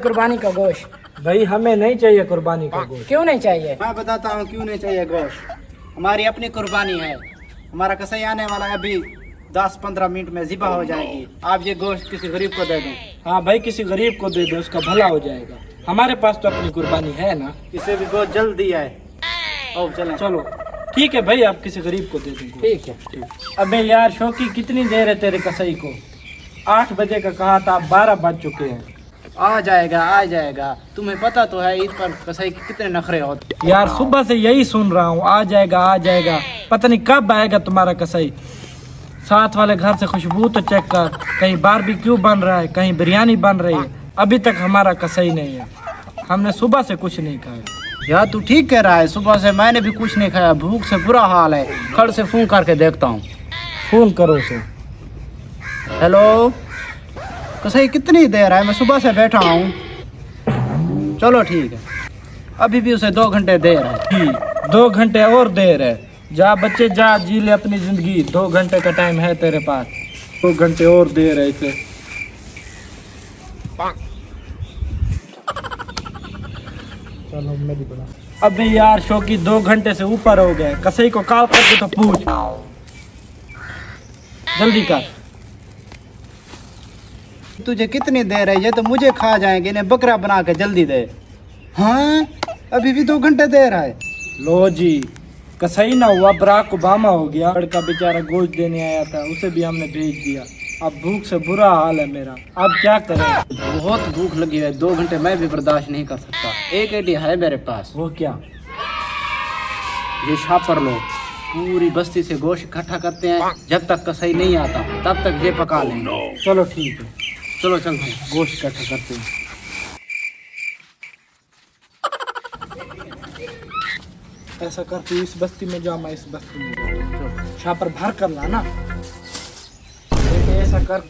कुर्बानी का गोश्त। भाई हमें नहीं चाहिए कुर्बानी का गोश्त। क्यों नहीं चाहिए? मैं बताता हूँ क्यों नहीं चाहिए गोश्त। हमारी अपनी कुर्बानी है। हमारा कसाई आने वाला है, अभी 10-15 मिनट में ज़िबा हो जाएगी। आप ये गोश्त किसी गरीब को दे दें। हाँ भाई, किसी गरीब को दे दो, उसका भला हो जाएगा। हमारे पास तो अपनी कुर्बानी है ना। इसे भी गोश्त जल्द दिया है। ओ चलें। चलो ठीक है भाई, आप किसी गरीब को दे देंगे। ठीक है। अबे यार शौकी, कितनी देर है तेरे कसाई को? 8 बजे का कहा था, 12 बज चुके हैं। आ जाएगा। तुम्हें पता तो है ईद पर कसाई के कितने नखरे होते। यार सुबह से यही सुन रहा हूँ, आ जाएगा। पता नहीं कब आएगा तुम्हारा कसाई। साथ वाले घर से खुशबू तो चेक कर, कहीं बारबेक्यू बन रहा है, कहीं बिरयानी बन रही है। अभी तक हमारा कसाई नहीं है। हमने सुबह से कुछ नहीं खाया। यार तू ठीक कह रहा है, सुबह से मैंने भी कुछ नहीं खाया, भूख से बुरा हाल है। खड़ से फोन करके देखता हूँ। फोन करो उसे। हेलो कसाई, कितनी देर है? मैं सुबह से बैठा हूँ। चलो ठीक है, अभी भी उसे 2 घंटे देर है। 2 घंटे और देर है। जा बच्चे जा, जी ले अपनी जिंदगी। 2 घंटे का टाइम है तेरे पास। 2 घंटे और देर है इसे। चलो मेरी बड़ा। अबे यार शौकी, 2 घंटे से ऊपर हो गए। कसाई को कॉल करके तो पूछ, जल्दी कर। तुझे कितनी देर है? ये तो मुझे खा जाएंगे, इन्हें बकरा बना के जल्दी दे। हाँ अभी भी 2 घंटे देर है। लो जी, कसाई ना हुआ, बराक ओबामा हो गया। लड़का बेचारा गोश्त देने आया था, उसे भी हमने भेज दिया। अब भूख से बुरा हाल है मेरा। अब क्या करें? बहुत भूख लगी है, 2 घंटे मैं भी बर्दाश्त नहीं कर सकता। एक आइडिया है मेरे पास। वो क्या? ये छापर लो, पूरी बस्ती से गोश्त इकट्ठा करते हैं। जब तक कसाई नहीं आता तब तक ये पका लेंगे। चलो ठीक है, चलो चलते हैं, गोश्त इकट्ठा करते हैं। ऐसा कर, तू इस बस्ती में जा, मैं इस बस्ती में जा। छापर भर कर ला ना। ऐसा कर,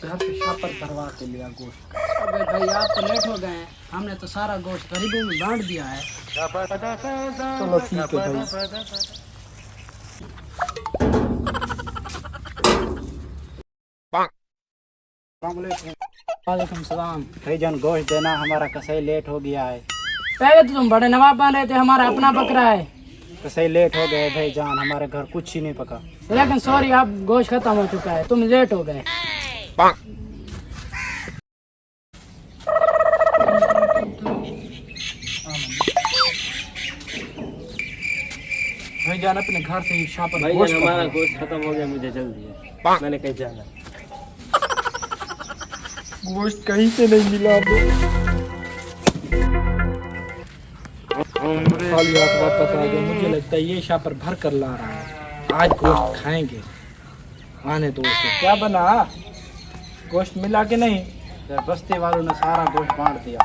घर से छापर भरवा के लिया गोश्त। अबे भाई आप तो लेट हो गए हैं, हमने तो सारा गोश्त गरीबों में बांट दिया है। चलो ठीक है भाई। वालेकुम सलाम। भाईजान गोश्त देना, हमारा कसाई लेट हो गया है। पहले तो तुम बड़े नवाब बन रहे थे, हमारा अपना बकरा है। कसाई लेट हो गए भाईजान, हमारे घर कुछ ही नहीं पका। लेकिन सॉरी, आप गोश्त खत्म हो चुका है, तुम लेट हो गए। भाईजान अपने घर से ही छापर भाई हमारा गोश्त खत्म हो गया, मुझे जल्दी है, मैंने कहीं जाना। गोश्त कहीं से नहीं मिला। खाली हाथ वापस आ गया। मुझे लगता है ये छापर भर कर ला रहा है। आज गोश्त खाएंगे। आने दो उसे। क्या बना? गोश्त मिला कि नहीं? यार बस्ती वालों ने सारा गोश्त बांट दिया।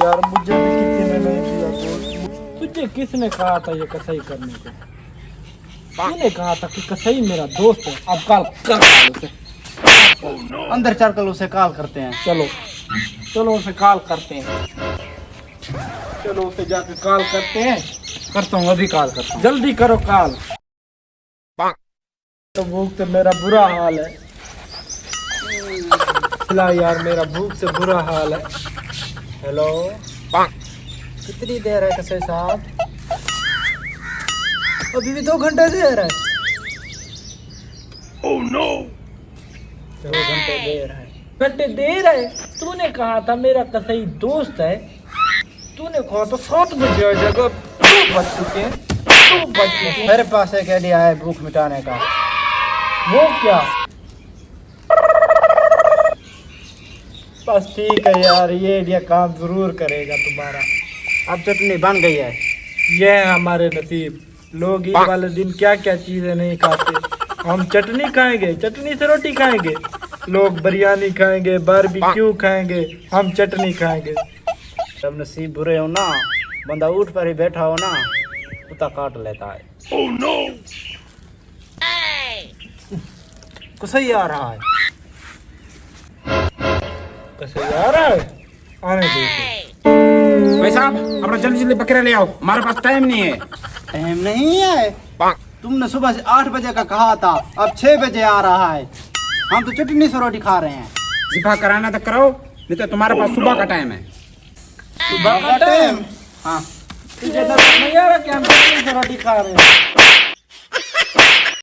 यार मुझे भी किसी ने नहीं दिया गोश्त। तुझे किसने कहा था ये कसाई करने को? तूने कहा था कि कसाई मेरा दोस्त है। अब कॉल कर उसे। अंदर चलकर उसे कॉल करते हैं। चलो उसे कॉल करते हैं। चलो उसे जाके कॉल करते हैं। करता हूँ, अभी कॉल करता हूँ। जल्दी करो कॉल। तो भूख से मेरा बुरा हाल है। खिला यार, मेरा भूख से बुरा हाल है। हेलो, कितनी देर है कसाई साहब? अभी भी 2 घंटे देर है। Oh no. 2 घंटे देर है। घंटे देर है? तूने कहा था मेरा कसाई दोस्त है। तूने कहा तो 7 बजे आ जाएगा। 2 बज चुके हैं। 2 बज चुके हैं। मेरे पास एक आइडिया है भूख मिटाने का। वो क्या? बस ठीक है यार, ये आइडिया काम जरूर करेगा तुम्हारा। अब चटनी बन गई है। ये है हमारे नसीब। लोग ईद वाले दिन क्या क्या चीजें नहीं खाते। हम चटनी खाएंगे, चटनी से रोटी खाएंगे। लोग बिरयानी खाएंगे, बारबेक्यू खाएंगे, हम चटनी खाएंगे। जब नसीब बुरे हो ना, बंदा ऊँट पर ही बैठा हो ना, कुत्ता काट लेता है। Oh no. कसाई आ रहा है। कैसे आ रहा है? आने दो उसे। भाई साहब, अपना जल्दी जल्दी बकरा ले आओ, हमारे पास टाइम नहीं है। टाइम नहीं है? तुमने सुबह से 8 बजे का कहा था, अब 6 बजे आ रहा है। हम तो चटनी से रोटी खा रहे हैं। जिफा कराना तो कराओ, नहीं तो तुम्हारे पास सुबह का टाइम है। सुबह का टाइम हाँ तुझे तो नहीं आ रहा कि हम से रोटी खा रहे हैं